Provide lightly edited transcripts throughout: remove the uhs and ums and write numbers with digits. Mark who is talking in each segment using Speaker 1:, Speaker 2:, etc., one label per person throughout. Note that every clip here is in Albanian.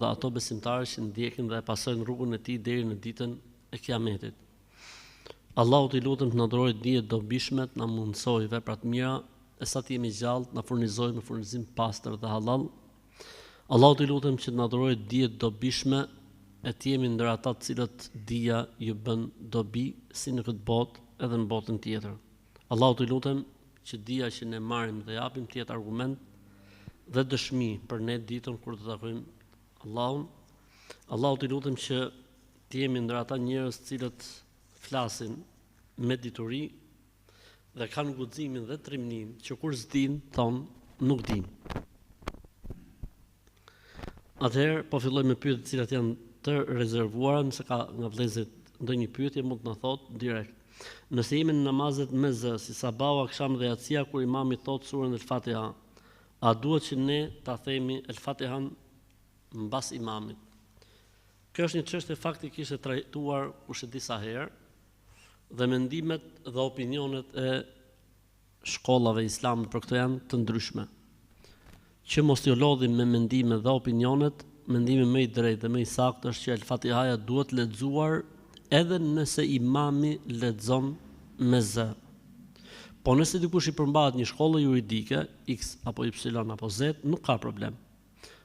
Speaker 1: dhe ato besimtarë që ndjekin dhe pasojnë rrugën e tij deri në ditën e Kiametit. Allahu t'i lutem të na dhurojë dije dobishme, na mundsoj vepra të mira, e sa të jemi gjallë, na furnizojë me furnizim pastër dhe halal. Allahu t'i lutem që të na dhurojë dije dobishme, e të jemi ndër ata të cilët dija ju bën dobi si në këtë botë edhe në botën tjetër. Allahu t'i lutem që dija që ne marrim dhe japim të jetë argument dhe dëshmi për ne ditën kur të takojmë Allahun. Allahu t'i lutem që të jemi ndër ata njerëz të cilët flasin me dituri dhe kanë guximin dhe trimnin që kur s'din thon nuk din. Atëherë po filloj me pyetjet të cilat janë të rezervuara, nëse ka nga vëllezërit ndonjë pyetje mund të na thotë direkt. Nëse jemi në namazet me zë, si sabahu, akşam dhe yatsia, kur imami thot surën El-Fatiha, a duhet që ne ta themi El-Fatihan mbas imamit? Kjo është një çështje faktikisht e trajtuar kush e di sa herë, dhe mendimet dhe opinionet e shkollave islame për këto janë të ndryshme. Që mos t'ju lodhim me mendimet dhe opinionet, mendimi më i drejtë dhe më i saktë është që El-Fatihaja duhet lexuar edhe nëse imami lexon me zë. Po nëse dikush i përmbahet një shkollë juridike, X apo Y apo Z, nuk ka problem.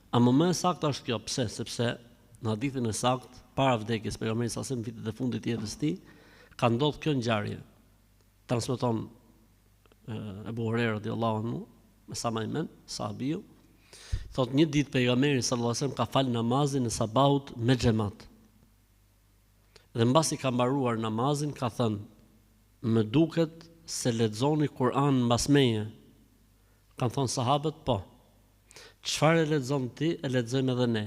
Speaker 1: Ama më e saktë është kjo, pse? Sepse në hadithin e saktë, para vdekjes pejgamberi sa në vitet e fundit të jetës së tij, ka ndodhur kjo ngjarje. Transmeton Abu Huraira radhiyallahu anhu, me sa më men, sahabiu, thot një ditë pejgamberi sallallahu alajhi wasallam ka fal namazin e sabahut me xhamat. Dhe mbasi ka mbaruar namazin, ka thënë: "Më duket se lexoni Kur'an mbas meje." Kan thonë sahabët, po. Çfarë e lexon ti, e lexojmë edhe ne.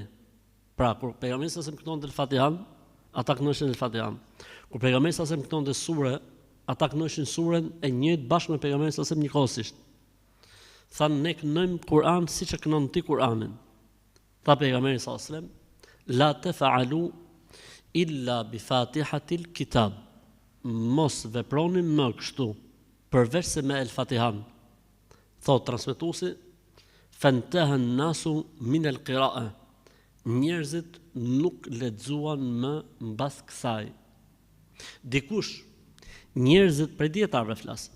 Speaker 1: Pra, kur pejgamberi sa këtonte El-Fatihan, ata kënaqeshin El-Fatihan. Kur pejgamberi sa këtonte sure, ata kënaqeshin surën e njëjtë bashkë me pejgamberin sa njëkohësisht. Thanë ne kënojmë Kur'an siç e kënon ti Kur'anin. Tha pejgamberi sa la taf'alu illa bi Fatihatil Kitab. Mos veproni më kështu, përveç se me El-Fatihan. Thot transmetuesi, fantahan nasu min al-qira'a. Njerëzit nuk lexuan më mbas kësaj. Dikush, njerëzit prej dietarëve flas.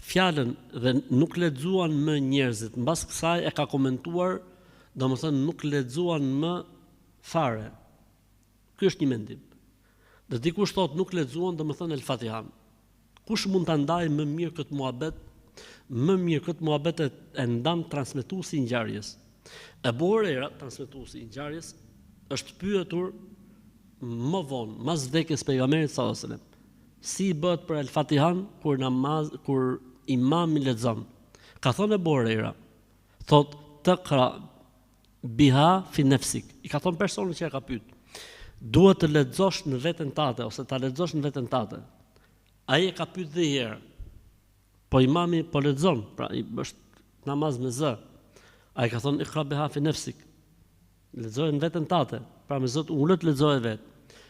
Speaker 1: Fjalën dhe nuk lexuan më njerëzit mbas kësaj e ka komentuar, domethënë nuk lexuan më fare. Ky është një mendim. Dhe dikush thotë nuk lexuan, domethënë El-Fatihan. Kush mund ta ndajë më mirë këtë muhabet? Më mirë këtë muhabet e ndan transmetuesi i ngjarjes. Abu Huraira, transmetuesi i ngjarjes, është pyetur më vonë, mas vdekjes pejgamberit sallallahu alajhi wasallam, si bëhet për El-Fatihan kur imami lexon. Ka thënë Abu Huraira, thotë taqra biha fi nafsik. I ka thënë personin që e ka pyet, duhet të lexosh në veten tate ose ta lexosh në veten tate. Ai e ka pyet dhe herë. Po imami po lexon, pra është namaz me zë. Ai ka thonë iqra biha fi nafsik. Lexoje në veten tate, pra me zot ulët lexoje vet.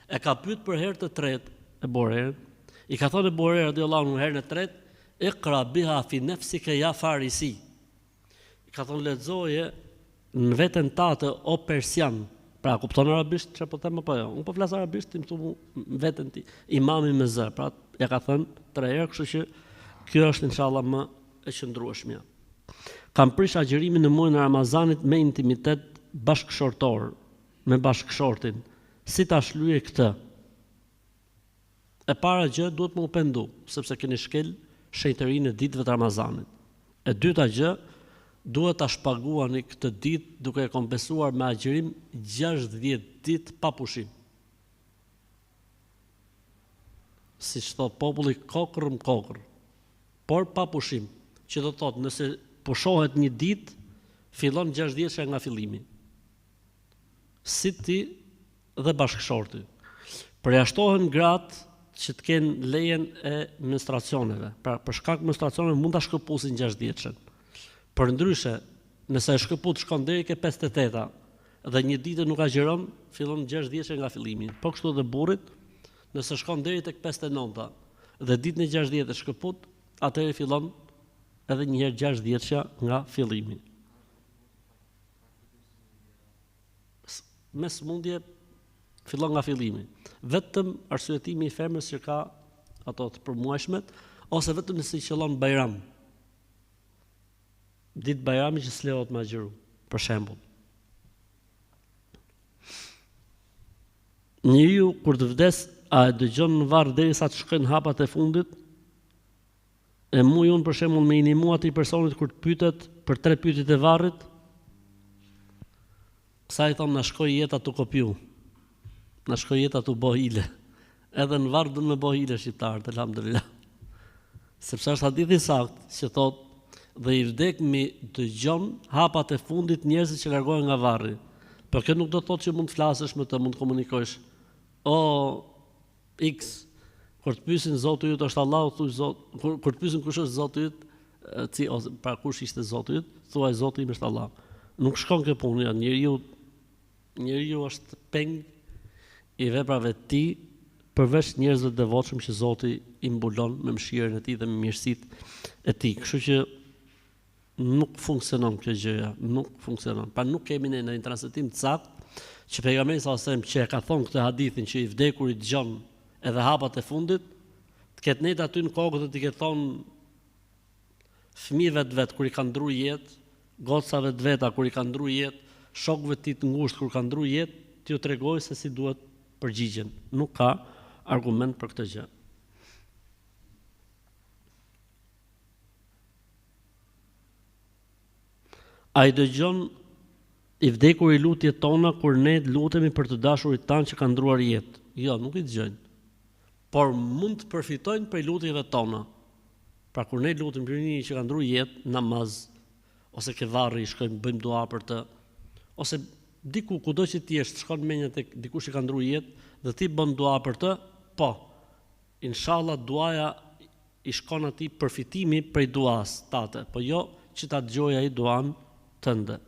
Speaker 1: E ka pyet për herë të tretë e Borer. I ka thonë Borer radhiyallahu anhu herën e tretë, iqra biha fi nafsika ya farisi. I ka thonë lexoje në veten tate o persian. Pra kupton arabisht çfarë po them apo jo? Unë po flas arabisht, ti më thua veten ti. Imami me zë, pra ja ka thënë 3 herë, kështu që kjo është inshallah më e qëndrueshmja. Kam prish agjërimin në muajin e Ramazanit me intimitet bashkëshortor, me bashkëshortin. Si ta shlyej këtë? E para gjë duhet më u pendu, sepse keni shkel shenjtërinë e ditëve të Ramazanit. E dyta gjë, duhet ta shpaguani këtë ditë duke e kompensuar me agjërim 60 ditë pa pushim. Siç thot populli kokër më kokër, por pa pushim, që do të thotë nëse pushohet një ditë, fillon 60 nga fillimi. Si ti dhe bashkëshorti. Përjashtohen gratë që të kenë lejen e menstruacioneve. Pra për shkak menstruacioneve mund ta shkëpusin 60-shën. Për ndryshe, nëse e shkëput shkon deri ke 58 dhe një ditë nuk agjeron, fillon 60 nga fillimi. Po kështu dhe burrit, nëse shkon deri tek 59 dhe ditën e 60 e shkëput, atëherë fillon edhe një herë 60 nga fillimi. me sëmundje fillon nga fillimi. Vetëm arsyetimi i femrës që ka ato të përmuajshmet, ose vetëm nëse i qëllon Bajram. Ditë Bajrami që s'lejohet me agjëru, për shembull. Njeriu kur të vdes, a e dëgjon në varr derisa të shkojnë hapat e fundit? E muj unë për shembull me inimu atij personit kur të pyetet për 3 pyetjet e varrit, sa i thon na shkoj jeta tu kopju. Na shkoj jeta tu bo hile. Edhe në varr do të më bo hile shqiptarët, elhamdulillah. Sepse është hadithi sakt që thotë dhe i vdekmi dëgjon hapat e fundit njerëzit që largohen nga varri. Por kjo nuk do të thotë që mund të flasësh me të, mund të komunikosh. O X, kur të pyesin Zoti yt është Allahu, thuaj Zot, kur të pyesin kush është Zoti yt, ose pra kush ishte Zoti yt, thuaj Zoti im është Allah. Nuk shkon kjo punë, njeriu është peng i veprave të tij, përveç njerëzve të devotshëm që Zoti i mbulon me mëshirën e tij dhe me mirësitë e tij. Kështu që nuk funksionon kjo gjëja, nuk funksionon. Pa nuk kemi ne në një transmetim të saktë që pejgamberi sallallahu alajhi wasallam që e ka thonë këtë hadithin që i vdekur i dëgjon edhe hapat e fundit, të ketë nejt aty në kokë dhe të ketë thonë fëmijëve të vet kur i kanë ndruar jetë, gocave të veta kur i kanë ndruar jetë, shokëve të tij të ngushtë kur kanë ndruar jetë, t'ju tregoj se si duhet përgjigjen. Nuk ka argument për këtë gjë. A i dëgjon i vdekur i lutjet tona kur ne lutemi për të dashurit tanë që kanë ndruar jetë? Jo, nuk i dëgjojnë. Por mund të përfitojnë prej lutjeve tona. Pra kur ne lutem për një që ka ndruar jetë, namaz, ose ke varri, shkojmë bëjmë dua për të, ose diku kudo që ti jesh, shkon menja tek dikush që ka ndruar jetë dhe ti bën dua për të, po. Inshallah duaja i shkon atij përfitimi prej duas tate, po jo që ta dëgjojë ai duan tënde.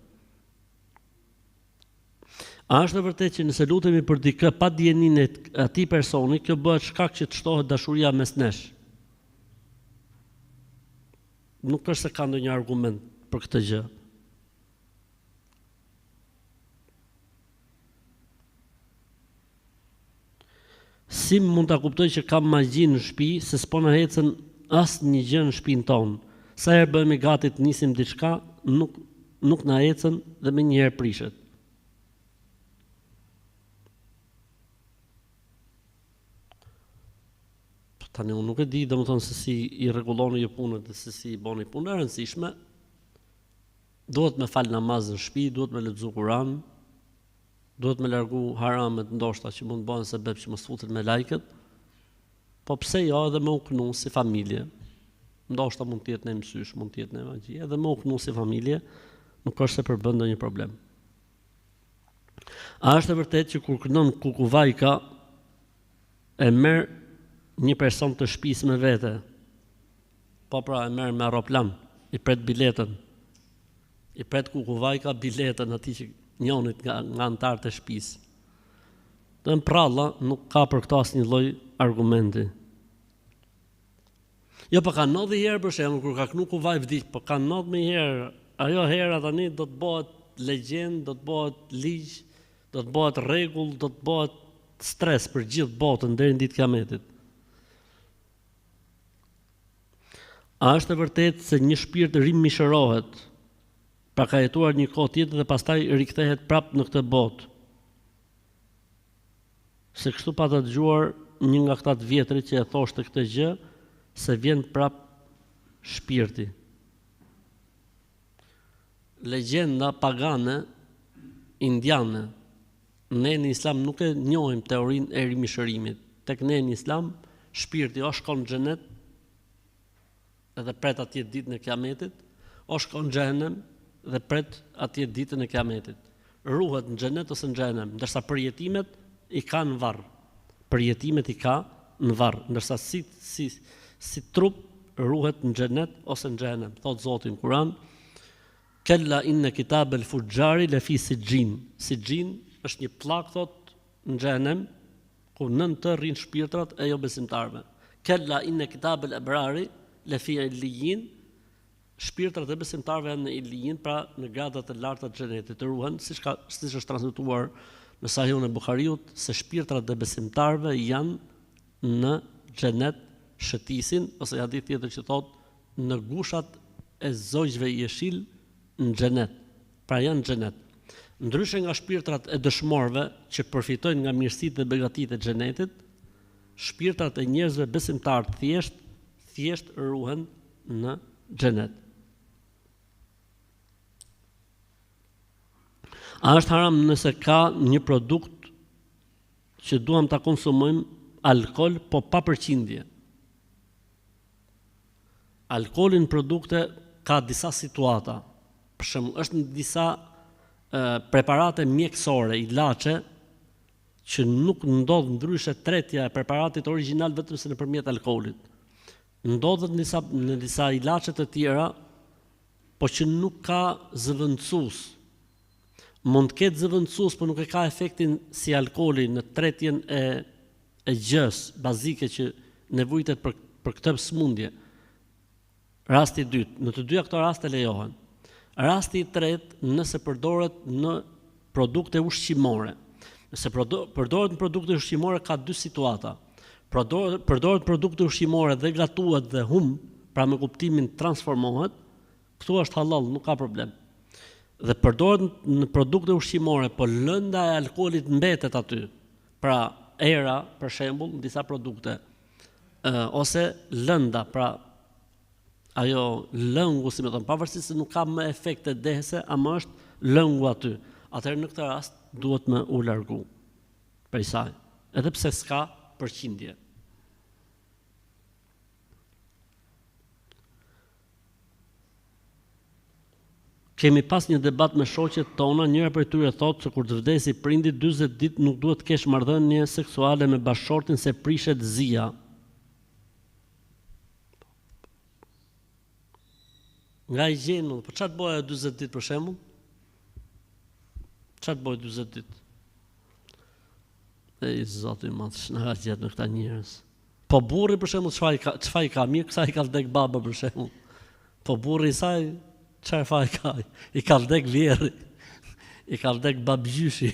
Speaker 1: A është e vërtetë që nëse lutemi për dikë pa dijeninë e atij personi, kjo bëhet shkak që të shtohet dashuria mes nesh? Nuk është se ka ndonjë argument për këtë gjë. Si mund ta kuptoj që kam magji në shtëpi se s'po na ecën asnjë gjë në shtëpinë tonë? Sa herë bëhemi gati të nisim diçka, nuk na ecën dhe më njëherë prishet. Tani unë nuk e di, domethënë se si i rregulloni ju punën dhe se si i bëni punë e rëndësishme. Duhet me fal namaz në shtëpi, duhet me lexu Kur'an, duhet me largu haramet ndoshta që mund të bëhen sebeb që mos futen me lajket. Po pse jo edhe me u knu si familje? Ndoshta mund të jetë në mësysh, mund të jetë në magji, edhe me u knu si familje, nuk është se përbën ndonjë problem. A është e vërtetë që kur kënon kukuvajka e merr një person të shtëpisë me vete? Po pra, e merr me aeroplan, i pret biletën. I pret kukuvajka biletën atij që njonit nga anëtarët e shtëpisë. Dhe në pralla nuk ka për këto asnjë lloj argumenti. Jo, po ka ndodhur herë për shembull kur ka knu kuvaj vdiq, po ka ndodhur më herë. Ajo hera tani do të bëhet legjend, do të bëhet ligj, do të bëhet rregull, do të bëhet stres për gjithë botën deri në ditën e Kiametit. A është e vërtetë se një shpirt rimishërohet, pra ka jetuar një kohë tjetër dhe pastaj rikthehet prapë në këtë botë? Se kështu pa të dëgjuar një nga këta të vjetrit që e thoshte këtë gjë, se vjen prapë shpirti. Legjenda pagane indiane. Ne në Islam nuk e njohim teorinë e rimishërimit. Tek ne në Islam shpirti o shkon në xhenet edhe pret atje ditën e Kiametit, o shkon në xhenem dhe pret atje ditën e Kiametit. Ruhet në xhenet ose në xhenem, ndërsa përjetimet i ka në varr. Përjetimet i ka në varr, ndërsa si trup ruhet në xhenet ose në xhenem. Thot Zoti në Kur'an: "Kalla inna kitabal fujjari lafi sijjin." Sijjin është një pllak thot në xhenem ku nën të rrin shpirtrat e jo besimtarëve. Kalla inna kitabal abrari lafi illijin. Shpirtrat e besimtarëve janë në illijin, pra në gradat e larta të xhenetit, të ruhen, siç është transmetuar në Sahihun e Buhariut se shpirtrat e besimtarëve janë në xhenet shëtisin, ose hadith tjetër që thotë në gushat e zogjve jeshil në xhenet. Pra janë në xhenet. Ndryshe nga shpirtrat e dëshmorëve që përfitojnë nga mirësitë dhe begatitë e xhenetit, shpirtrat e njerëzve besimtar thjesht ruhen në xhenet. A është haram nëse ka një produkt që duam ta konsumojmë alkool, po pa përqindje? Alkooli në produkte ka disa situata. Për shembull, është në disa preparate mjekësore, ilaçe, që nuk ndodh ndryshe tretja e preparatit origjinal vetëm se nëpërmjet alkoolit. Ndodhet në disa ilaçe të tjera, po që nuk ka zëvendësues. Mund të ketë zëvendësues, por nuk e ka efektin si alkooli në tretjen e gjës bazike që nevojitet për këtë smundje. Rasti i dytë, në të dyja këto raste lejohen. Rasti i tretë, nëse përdoret në produkte ushqimore. Nëse përdoret në produkte ushqimore ka dy situata. Përdoret produkte ushqimore dhe gatuhet dhe pra me kuptimin transformohet, këtu është halal, nuk ka problem. Dhe përdoret në produkte ushqimore, po lënda e alkoolit mbetet aty. Pra era, për shembull, në disa produkte, ose lënda, pra ajo lëngu, si më thon, pavarësisht se nuk ka më efekte dehese, ama është lëngu aty. Atëherë në këtë rast duhet më u largu prej saj, edhe pse s'ka përqindje. Kemi pas një debat me shoqet tona, njëra prej tyre thotë se kur të vdesi prindi 40 ditë nuk duhet të kesh marrëdhënie seksuale me bashkëshortin se prishet zia. Nga i gjenë, po çfarë të bëjë 40 ditë për shembull? Çfarë të bëjë 40 ditë? Ej zoti i madh, na gjet në këta njerëz. Po burri për shembull çfarë i ka mirë, kësaj i ka vdek baba për shembull. Po burri i saj çfarë faj ka? I ka vdek vjerri. I ka vdek babgjyshi.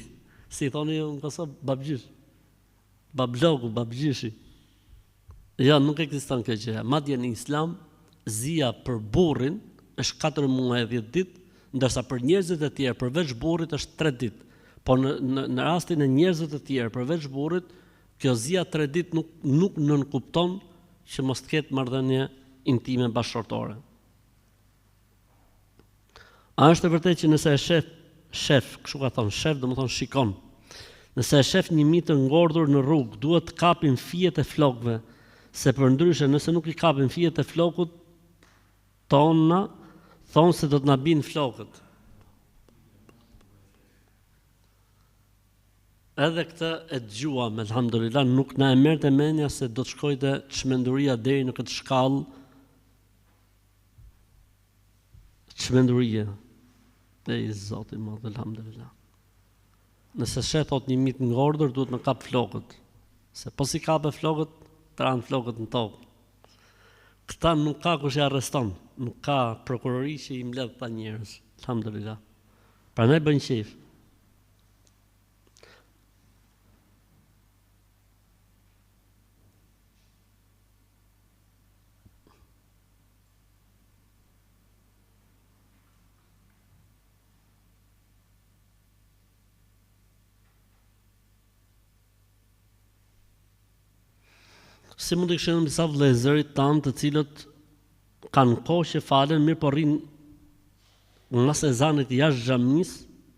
Speaker 1: Si thoni në Kosovë, babgjysh. Bablogu, babgjyshi. Ja, nuk ekziston kjo gjë. Madje në Islam, zia për burrin është 4 muaj e 10 ditë, ndërsa për njerëzit e tjerë përveç burrit është 3 ditë. Po në rastin e njerëzve të tjerë përveç burrit, kjo zia 3 ditë nuk nënkupton që mos të ketë marrëdhënie intime bashkëshortore. A është e vërtetë që nëse e shef, kështu ka thonë, shef do të thonë shikon. Nëse e shef një mitë të ngordhur në rrugë, duhet të kapin fijet e flokëve, se përndryshe nëse nuk i kapin fijet e flokut, tona thonë se do të na binë flokët. Edhe këtë e dëgjuam, elhamdulillah, nuk na e merrte mendja se do të shkojte çmenduria deri në këtë shkallë. Çmenduria. Ej zoti i madh, elhamdulillah. Nëse shet thot një mit ngordër, duhet me kap flokët. Se po si kape flokët, tran flokët në tokë. Këta nuk ka kush i arreston, nuk ka prokurori që i mbledh ta njerëz, elhamdulillah. Prandaj bën qejf. Si mund të kishim disa vëllezërit tanë të cilët kanë kohë që falen, mirë po rrin mas ezanit jashtë xhamis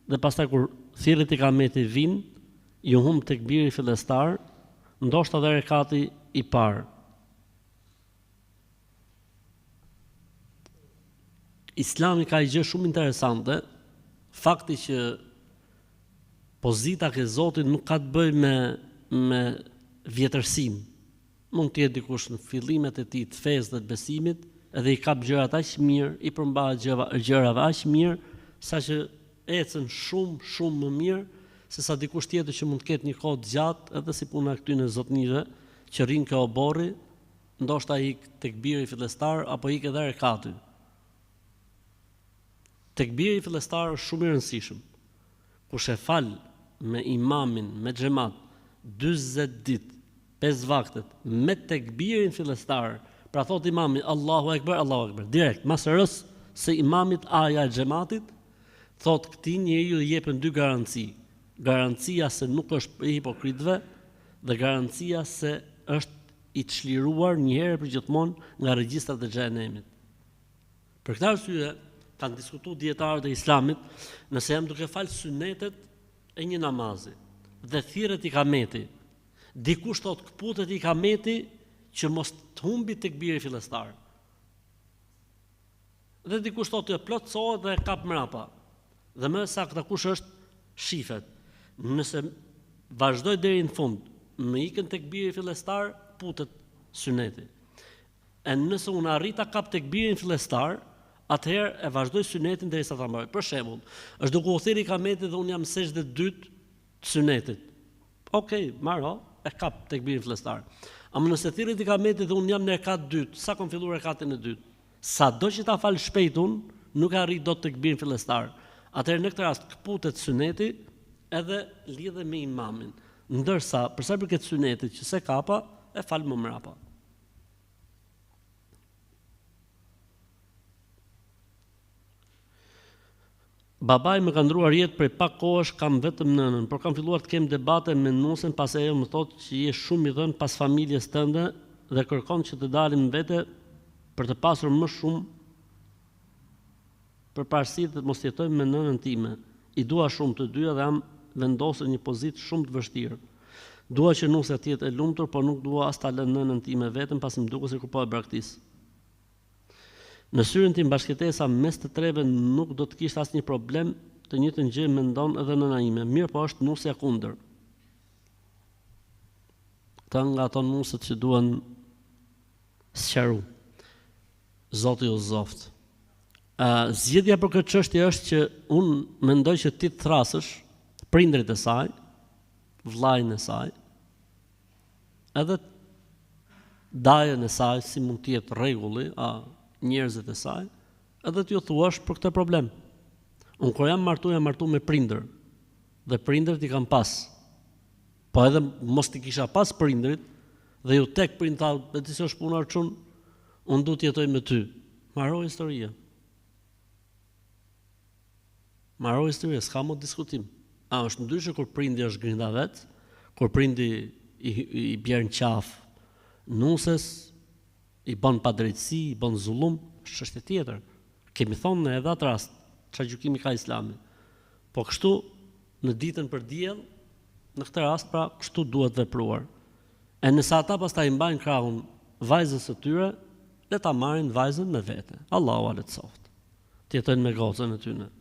Speaker 1: dhe pastaj kur thirret ikameti vin, ju humb tekbiri fillestar, ndoshta edhe rekati i parë. Islami ka një gjë shumë interesante, fakti që pozita ke Zotit nuk ka të bëjë me vjetërsinë. Mund të jetë dikush në fillimet e tij të fesë dhe të besimit, edhe i kap gjërat aq mirë, i përmbahet gjërave aq mirë, saqë ecën shumë më mirë se sa dikush tjetër që mund të ketë një kohë të gjatë, edhe si puna e këtyre zotnive që rrin kjo oborri, ndoshta ik tekbiri fillestar apo ik edhe rekati. Tekbiri fillestar është shumë i rëndësishëm. Kush e fal me imamin, me xhamat, 40 ditë, 5 vaktet, me tekbirin fillestar, pra thot imami Allahu Ekber, direkt, mas rës se imamit aja e xhamatit, thot këtij njeriu i jepen 2 garanci. Garancia se nuk është për hipokritëve dhe garancia se është i çliruar një herë për gjithmonë nga regjistrat e xhenemit. Për këtë arsye kanë diskutuar dietarët e Islamit nëse jam duke fal sunetet e një namazi dhe thirret ikameti. Dikush thot kputet ikameti që mos të humbi tekbiri fillestar. Dhe dikush thotë të plotësohet dhe kap mrapa. Dhe më saktë kush është shifet. Nëse vazhdoj deri në fund, më ikën tekbiri fillestar, putet suneti. E nëse unë arrita kap tekbirin fillestar, atëherë e vazhdoj sunetin derisa ta mbaroj. Për shembull, është duke u thirrë ikameti dhe unë jam sejdë dytë të sunetit. Okej, marro, e kap tekbirin fillestar. Ama nëse thirret ikameti dhe unë jam në rekat dytë, sa kam filluar rekatin e dytë? Sado që ta fal shpejt unë, nuk arrit dot tekbirin fillestar. Atëherë në këtë rast kputet suneti edhe lidhe me imamin. Ndërsa për sa i përket sunetit që se kapa, e fal më mrapa. Babai më ka ndruar jetë prej pak kohësh, kam vetëm nënën, por kam filluar të kem debate me nusen pas e ajo më thotë që je shumë i dhënë pas familjes tënde dhe kërkon që të dalim vete për të pasur më shumë përparësi dhe të mos jetojmë me nënën time. I dua shumë të dyja dhe jam vendosur në një pozitë shumë të vështirë. Dua që nusja të jetë e lumtur, por nuk dua as ta lë nënën time vetëm pasi më duket se kur po e braktis. Në syrin tim bashkëtesa mes të treve nuk do të kishte asnjë problem, të njëjtën gjë mendon edhe nëna ime. Mirë, po është nusja kundër. Këta nga ato nusët që duan sqaru. Zoti u zoft. Zgjedhja për këtë çështje është që unë mendoj që ti të thrasësh prindrit e saj, vllajën e saj, edhe dajën e saj, si mund të jetë rregulli, njerëzit e saj, edhe t'ju thuash për këtë problem. Unë kur jam martu me prindër, dhe prindërit i kam pas. Po edhe mos t'i kisha pas prindërit, dhe ju tek prind tha, e ti s'është puna çun, unë du t'jetoj me ty. Maro historia. Maro historia, s'ka më diskutim. Është ndryshe kur prindi është grinda vet, kur prindi i bjerë në qafë nuses, i bën padrejtësi, i bën zullum, është çështje tjetër. Kemi thonë në edhe atë rast, çfarë gjykimi ka Islami. Po kështu në ditën për diell, në këtë rast pra kështu duhet vepruar. E nëse ata pastaj mbajnë krahun vajzës së tyre, le ta marrin vajzën me vete. Allahu ale të soft. Të jetojnë me gocën e tyre.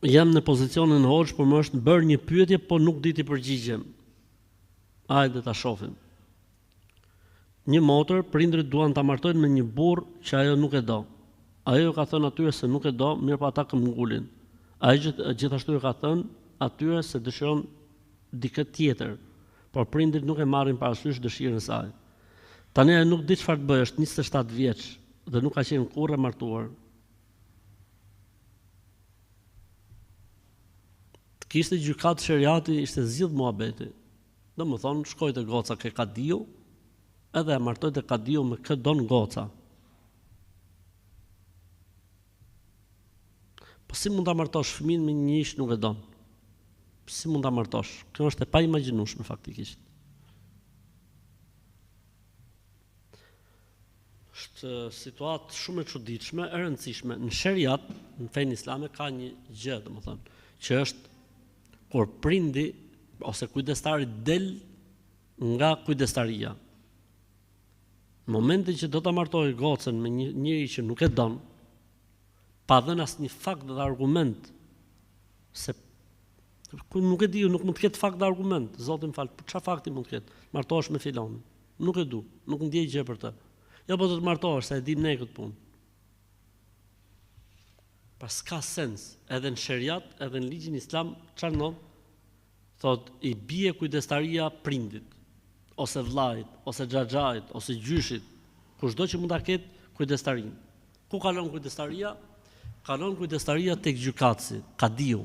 Speaker 1: Jam në pozicionin hoxh, por më është bërë një pyetje, po nuk di t'i përgjigjem. Hajde ta shohim. Një motër, prindrit duan ta martojnë me një burr që ajo nuk e do. Ajo ka thënë atyre se nuk e do, mirë po ata këmbgulin. Ai gjithashtu ka thënë atyre se dëshiron dikë tjetër, por prindrit nuk e marrin parasysh dëshirën e saj. Tani ajo nuk di çfarë të bëjë, është 27 vjeç dhe nuk ka qenë kurrë e martuar. Kishte gjykat sheriati, ishte zgjidh muhabeti. Domethënë, shkoi te goca ke kadiu, edhe e martoi te kadiu me kë don goca. Po si mund ta martosh fëmin me një ish nuk e don? Si mund ta martosh? Kjo është e paimagjinueshme faktikisht. Është situatë shumë e çuditshme, e rëndësishme. Në sheriat, në fenë islame ka një gjë, domethënë, që është kur prindi ose kujdestari del nga kujdestaria. Në momentin që do ta martojë gocën me njëri që nuk e don, pa dhënë asnjë fakt dhe argument, se nuk e di, nuk mund të ketë fakt dhe argument, Zoti më fal, çfarë fakti mund të ketë? Martohesh me filonin. Nuk e du, nuk ndjej gjë për të. Jo, po do të martohesh, se e dim ne këtë punë. Pra s'ka sens, edhe në sheriat, edhe në ligjin islam, çfarë ndodh? Thot, i bie kujdestaria prindit, ose vllajit, ose xhaxhait, ose gjyshit, kushdo që mund ta ketë kujdestarinë. Ku kalon kujdestaria? Kalon kujdestaria tek gjykatësi, kadiu.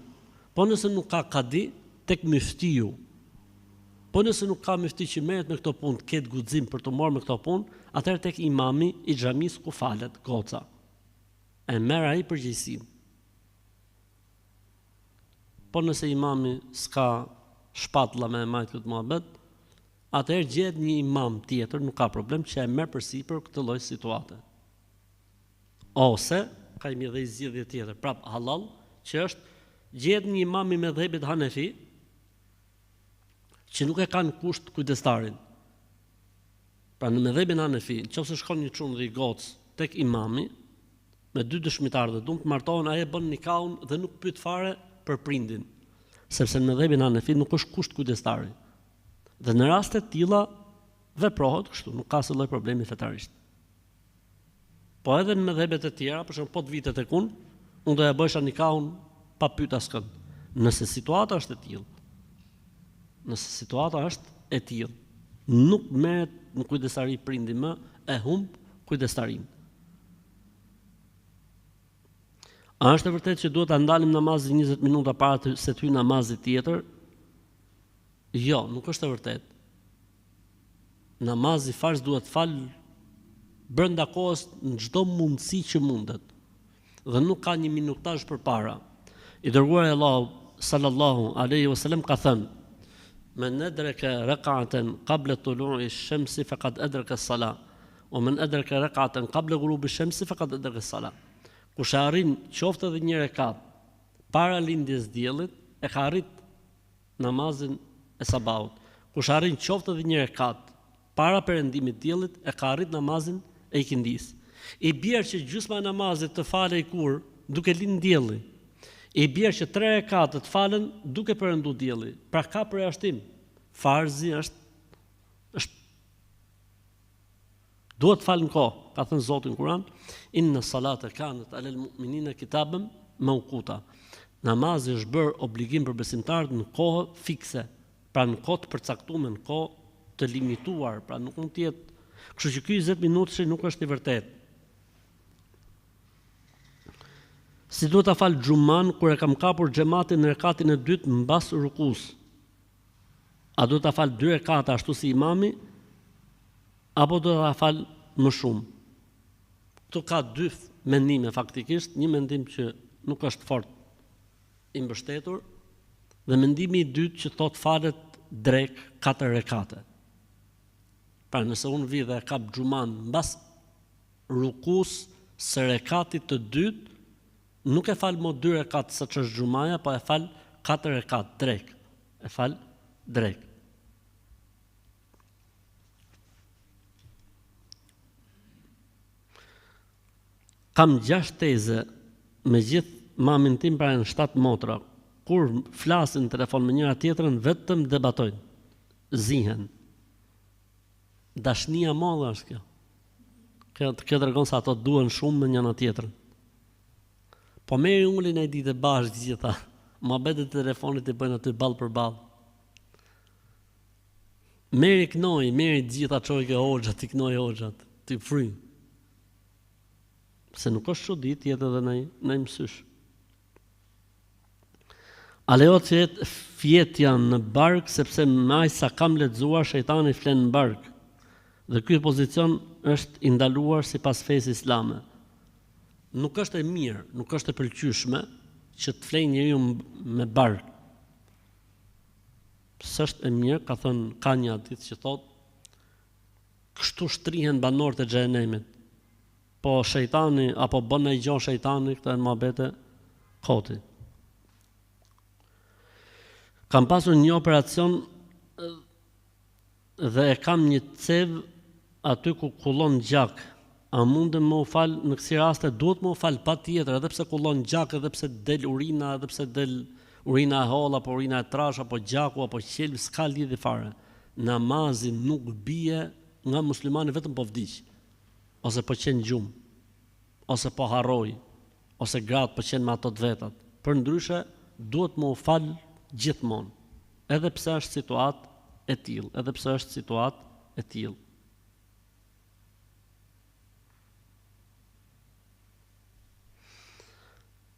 Speaker 1: Po nëse nuk ka kadi, tek myftiu. Po nëse nuk ka myfti që merret me këto punë, ketë guxim për të marrë me këto punë, atëherë tek imami i xhamisë ku falet goca. E merr ai përgjegjësinë. Po nëse imami s'ka shpatlla me majt këtë muhabet, atëherë gjehet një imam tjetër, nuk ka problem, që e merr përsipër këtë lloj situate. Ose ka një dhe zgjidhje tjetër, prap halal, që është gjehet një imam i medhhebit Hanefi, që nuk e kanë kusht kujdestarin. Pra në medhhebin Hanefi, nëse shkon një çun dhe i goc tek imami me dy dëshmitarë dhe duan të martohen, ai e bën nikahun dhe nuk pyet fare për prindin, sepse në medhhebin Hanefi nuk është kusht kujdestari. Dhe në raste të tilla veprohet kështu, nuk ka asnjë lloj problemi fetarisht. Po edhe në medhhebet e tjera, për shembull, po të vitet tek unë do ja bëjsha nikahun pa pyet askënd. Nëse situata është e tillë. Nëse situata është e tillë, nuk merret në kujdestari prindi më, e humb kujdestarinë. A është e vërtetë që duhet ta ndalim namazin 20 minuta para se të hyjë namazi tjetër? Jo, nuk është e vërtetë. Namazi farz duhet fal brenda kohës në çdo mundësi që mundet. Dhe nuk ka një minutazh përpara. I dërguari Allahu sallallahu alaihi wasallam ka thënë: "Men adraka rak'atan qabla tulu'i ash-shamsi faqad adraka as-salah, wa man adraka rak'atan qabla ghurubi ash-shamsi faqad adraka as-salah." Kush arrin qoftë edhe një rekat para lindjes diellit, e ka arrit namazin e sabahut. Kush arrin qoftë edhe një rekat para perëndimit diellit, e ka arrit namazin e ikindis. I bjerë që gjysma e namazit të falej kur duke lind dielli. I bjerë që 3 rekate të falen duke perëndu dielli. Pra ka përjashtim. Farzi është duhet fal në kohë. Ka thënë Zoti në Kur'an: "Inna salata kanat 'alal mu'minina kitaban mawquta." Namazi është bërë obligim për besimtarët në kohë fikse, pra në kohë të përcaktuar, në kohë të limituar, pra nuk mund të jetë. Kështu që ky 20 minutë nuk është i vërtetë. Si duhet ta fal xhuman kur e kam kapur xhamatin në rekatin e dytë mbas rukus? A duhet ta fal 2 rekate ashtu si imami, apo duhet ta fal më shumë? Këtu ka 2 mendime faktikisht, një mendim që nuk është fort i mbështetur, dhe mendimi i dytë që thot falet drek 4 rekate. Pra nëse unë vi dhe kap xhuman mbas rukus së rekatit të dytë, nuk e fal më 2 rekat sa që është xhumaja, po e fal 4 rekat drek. E fal drek. Kam 6 teze, me gjithë mamin tim pra në 7 motra. Kur flasin në telefon me njëra tjetrën, vetëm debatojnë. Zihen. Dashnia madhe është kjo. Kjo tregon se ato duhen shumë me njëra tjetrën. Po merri ulin e ditë bashkë gjitha. Muhabetet e telefonit i bëjnë aty ball për ball. Merri knoj, merri gjitha çoj ke hoxha, ti knoj hoxhat, ti fry. Se nuk është çudi të jetë edhe në mësysh. A lejohet të jetë fjetja në bark, sepse me aq sa kam lexuar shejtani flen në bark. Dhe ky pozicion është i ndaluar sipas fesë islame. Nuk është e mirë, nuk është e pëlqyeshme që të flejë njeriu me bark. S'është e mirë, ka thënë, ka një hadith që thotë, kështu shtrihen banorët e xhenemit. Po shejtani apo bën ai gjë shejtani, këto janë muhabete koti. Kam pasur një operacion dhe e kam një cev aty ku kullon gjak. A mundem më u fal në kësi raste? Duhet më u fal patjetër, edhe pse kullon gjak, edhe pse del urina, edhe pse del urina e holl apo urina e trash apo gjaku apo qelbi, s'ka lidhje fare. Namazi nuk bie nga muslimani vetëm po vdiq, ose po qen gjumë, ose po harroj, ose gratë po qen me ato të vetat. Përndryshe duhet më u fal gjithmonë, edhe pse është situatë e tillë, edhe pse është situatë e tillë.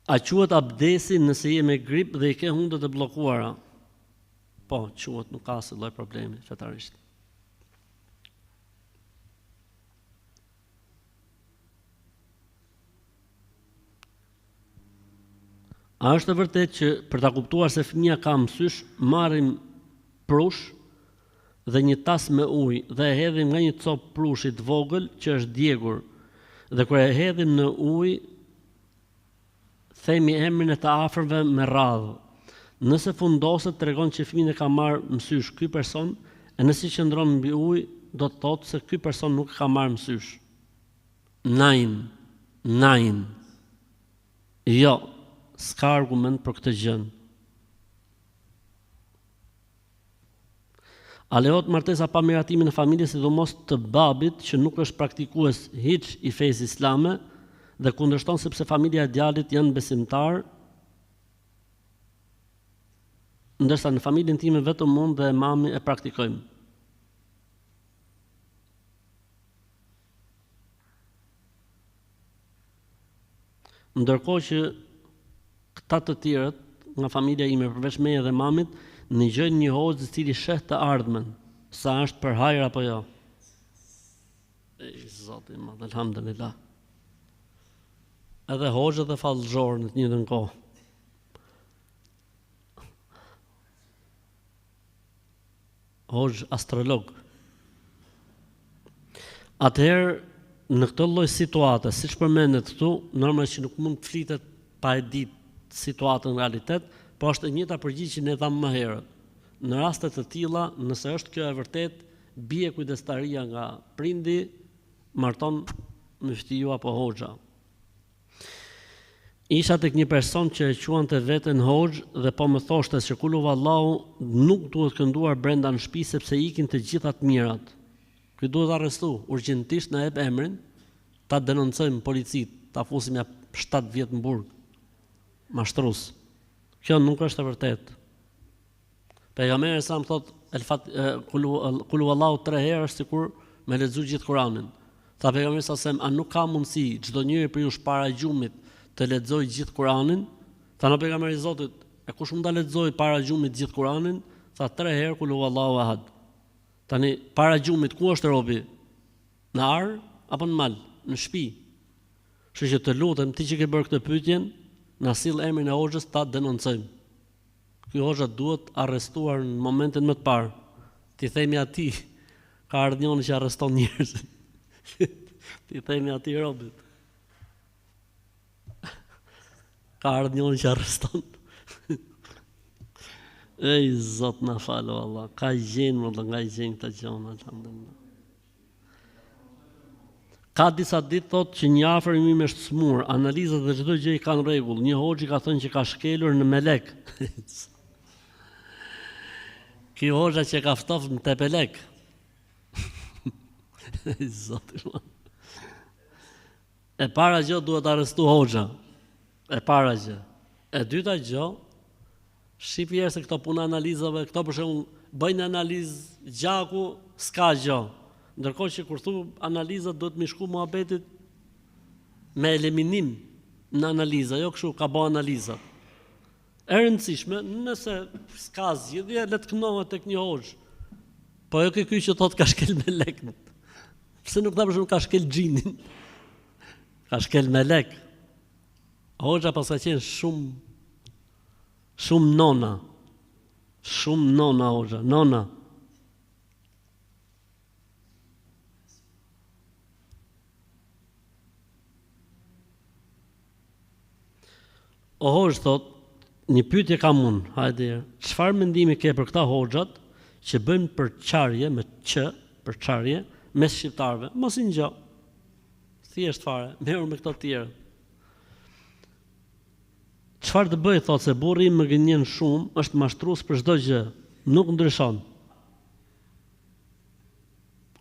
Speaker 1: A quhet abdesi nëse je me grip dhe i ke hundet e bllokuara? Po, quhet, nuk ka asnjë lloj problemi fetarisht. A është e vërtet që për ta kuptuar se fëmia ka mësysh, marrim prush dhe një tas me ujë dhe e hedhim nga një copë prushi të vogël që është djegur, dhe kur e hedhim në ujë themi emrin e të afërmve me radhë. Nëse fundoset tregon që fëmia ka marrë mësysh ky person, e nëse qëndron mbi ujë do të thotë se ky person nuk ka marrë mësysh. Nine. Jo, s'ka argument për këtë gjë. A lejohet martesa pa miratimin e familjes, sidomos të babit që nuk është praktikues hiç i fesë islame dhe kundërshton sepse familja e djalit janë besimtar, ndërsa në familjen time vetëm unë dhe mami e praktikojmë. Ndërkohë që këta të tjerët nga familja ime përveç meje dhe mamit nëgjojnë një hoxh i cili sheh të ardhmen, sa është për hajër apo jo. Zoti i madh, alhamdulillah. Edhe hoxhë dhe fallxhor në të njëjtën kohë. Hoxh astrolog. Atëherë, në këtë lloj situate, siç përmendet këtu, normalisht që nuk mund të flitet pa e ditë situatën në realitet, po është e njëjta përgjigje që ne dhamë më herët. Në raste të tilla, nëse është kjo e vërtet, bie kujdestaria nga prindi, marton me ftiju apo hoxha. Isha tek një person që e quante veten hoxh dhe po më thoshte se kulu vallahu nuk duhet kënduar brenda në shtëpi sepse ikin të gjitha të mirat. Ky duhet arrestu, urgjentisht na jep emrin, ta denoncojmë policit, ta fusim ja 7 vjet në burg. Mashtrues. Kjo nuk është e vërtetë. Pejgamberi sa më thot kulu vallahu 3 herë është sikur me lexu gjithë Kur'anin. Tha pejgamberi sa sem, a nuk ka mundësi çdo njeri për ju para gjumit të lexoj gjithë Kur'anin? Tha në pejgamberi i Zotit, e kush mund ta lexoj para gjumit gjithë Kur'anin? Tha 3 herë kul huwallahu ahad. Tani para gjumit ku është robi? Në ar apo në mal, në shtëpi? Kështu që të lutem ti që ke bërë këtë pyetjen, na sill emrin e hoxhës ta denoncojmë. Ky hoxha duhet arrestuar në momentin më të parë. Ti themi atij, ka ardhur që arreston njerëz. Ti themi atij robit. Ka ardhur që arreston. Ej, Zot na falo Allah. Ka gjenë më dhe nga i gjenë këta gjona, alhamdulillah. Ka disa ditë thot që një afër im është smur, analizat dhe çdo gjë i kanë rregull. Një hoxhi ka thënë që ka shkelur në melek. Ky hoxha që ka ftoftë në tepelek. Zoti. E para gjë duhet arrestu hoxha. E para gjë. E dyta gjë, shqipi se këto puna analizave, këto për shembull bëjnë analizë gjaku, s'ka gjë. Ndërkohë që kur thu analizat duhet më shku muhabetit me eliminim në analiza, jo kështu ka bë analizat. E rëndësishme, nëse s'ka zgjidhje, le të kënohet tek një hoxh. Po jo ky që thot ka shkel melek. Pse nuk tha për shembull ka shkel xhinin? Ka shkel melek. Hoxha pas ka qenë shumë nona. Shumë nona hoxha, nona. O hoxh thot, një pyetje kam unë, hajde, çfarë mendimi ke për këta hoxhat që bëjnë përçarje me ç, përçarje mes shqiptarëve? Mos i ngjo. Thjesht fare, merru me këto të tjerë. Çfarë të bëj, thot, se burri im më gënjen shumë, është mashtrues për çdo gjë, nuk ndryshon.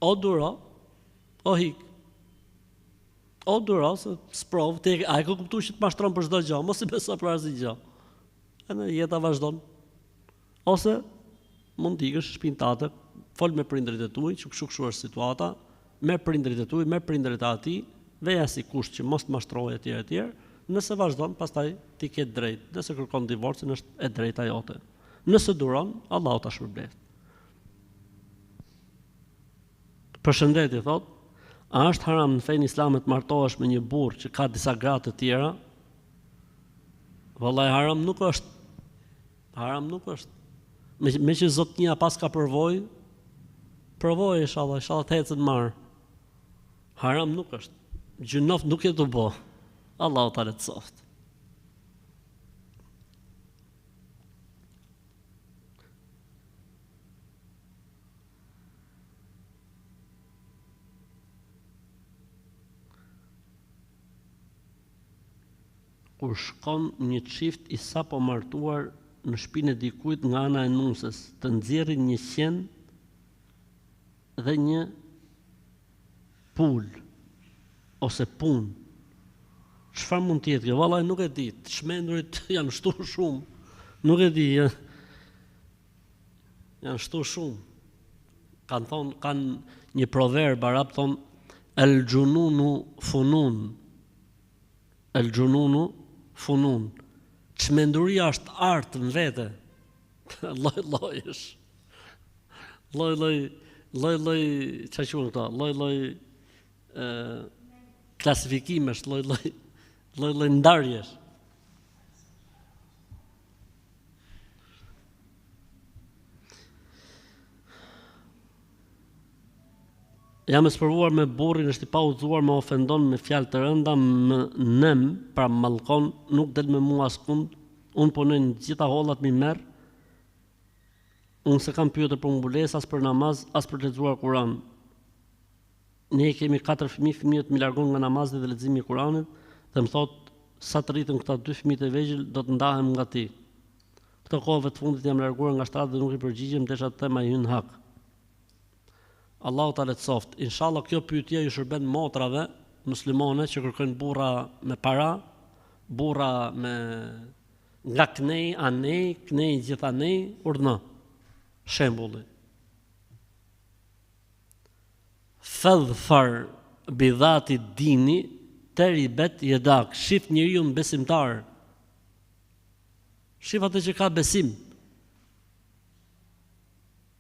Speaker 1: O duro, o hik. O duro, se sprov, a e ka kuptuar që të mashtron për çdo gjë, mos i beso për asnjë gjë. Në jeta vazhdon. Ose mund të ikësh në shtëpinë tate, fol me prindërit e tuaj, që kështu është situata, me prindërit e tuaj, me prindërit e atij, veja si kusht që mos të mashtrohet etj. Nëse vazhdon, pastaj ti ke drejt. Nëse kërkon divorcin, është e drejta jote. Nëse duron, Allahu ta shpërblet. Përshëndetje, thot, a është haram në fenë islame të martohesh me një burrë që ka disa gra të tjera? Vallahi haram nuk është. Haram nuk është. Me që Zotnia pas ka provoj inshallah të ecën marr. Haram nuk është. Gjunoft nuk e të bo. Allahu ta lehtësoft. Kur shkon një çift i sapo martuar në shtëpinë e dikujt nga ana e nusës, të nxjerrin një qen dhe një pul ose punë. Çfarë mund të jetë kjo? Vallahi nuk e di. Të shmendurit janë shtuar shumë. Nuk e di. Janë shtuar shumë. Kanë një proverb arab thon el jununu funun. El jununu funun. Çmenduria është art në vete. Lloj-lloj. Lloj-lloj, çfarë quhen këto? Lloj-lloj klasifikimesh, lloj-lloj ndarjesh. Jam e sprovuar me burrin, është i pa udhëzuar, më ofendon me fjalë të rënda, më nem, pra mallkon, nuk del me mua askund, unë punoj në gjitha hollat mi merr. Unë se kam pyetur për mbulesë, as për namaz, as për lexuar Kur'an. Ne kemi 4 fëmijë, fëmijët më largon nga namazi dhe leximi i Kur'anit, dhe më thot, sa të rritën këta 2 fëmijë të vegjël, do të ndahem nga ti. Këto kohëve të fundit jam larguar nga shtratë dhe nuk i përgjigjem, desha të them ai hyn hak. Allahu ta lehtësoft. Inshallah kjo pyetje ju shërben motrave muslimane që kërkojnë burra me para, burra me nga knej, anej, knej gjithanej, urdhno. Shembulli. Fadhfar bidhati dini teribet jedak. Shif njeriu besimtar. Shif atë që ka besim.